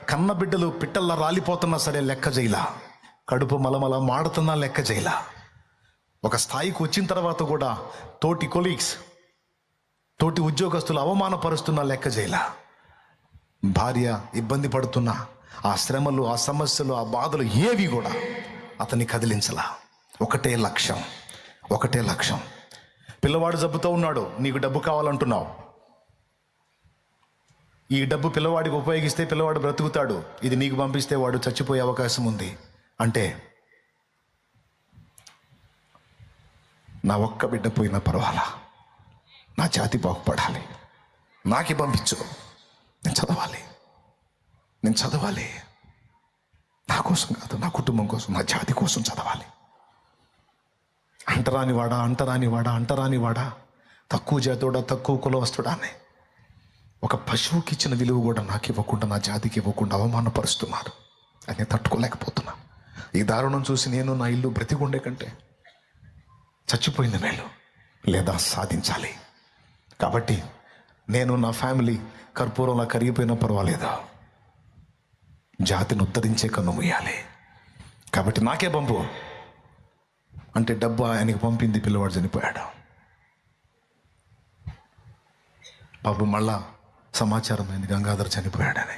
కన్న బిడ్డలు పిట్టల్లా రాలిపోతున్నా సరే లెక్క చేయలా, కడుపు మలమల మాడుతున్నా లెక్క చేయలా. ఒక స్థాయికి వచ్చిన తర్వాత కూడా తోటి కొలీగ్స్, తోటి ఉద్యోగస్తులు అవమానపరుస్తున్నా లెక్క చేయలా. భార్య ఇబ్బంది పడుతున్నా ఆ శ్రమలు, ఆ సమస్యలు, ఆ బాధలు ఏవి కూడా అతన్ని కదిలించలా. ఒకటే లక్ష్యం, ఒకటే లక్ష్యం. పిల్లవాడు జబ్బుతో ఉన్నాడు, నీకు డబ్బు కావాలంటున్నావు. ఈ డబ్బు పిల్లవాడికి ఉపయోగిస్తే పిల్లవాడు బ్రతుకుతాడు, ఇది నీకు పంపిస్తే వాడు చచ్చిపోయే అవకాశం ఉంది అంటే, నా ఒక్క బిడ్డ పోయినా పర్వాలా, నా జాతి బాగుపడాలి, నాకే పంపించు, నేను చదవాలి, నేను చదవాలి. నా కోసం కాదు, నా కుటుంబం కోసం, నా జాతి కోసం చదవాలి. అంటరానివాడా, అంటరానివాడా, అంటరానివాడా, తక్కువ జాతోడా, తక్కువ కులవస్తుడా అని ఒక పశువుకి ఇచ్చిన విలువ కూడా నాకు ఇవ్వకుండా, నా జాతికి ఇవ్వకుండా అవమానపరుస్తున్నారు. అది నేను తట్టుకోలేకపోతున్నా. ఈ దారుణం చూసి నేను నా ఇల్లు బ్రతికుండే కంటే చచ్చిపోయింది మేలు, లేదా సాధించాలి. కాబట్టి నేను, నా ఫ్యామిలీ కర్పూరంలా కరిగిపోయినా పర్వాలేదు, జాతిని ఉద్ధరించే కన్ను మూయాలి. కాబట్టి నాకే పంపు అంటే డబ్బు ఆయనకి పంపింది, పిల్లవాడు చనిపోయాడు. బాబు మళ్ళా సమాచారం అయింది గంగాధర్ చనిపోయాడని.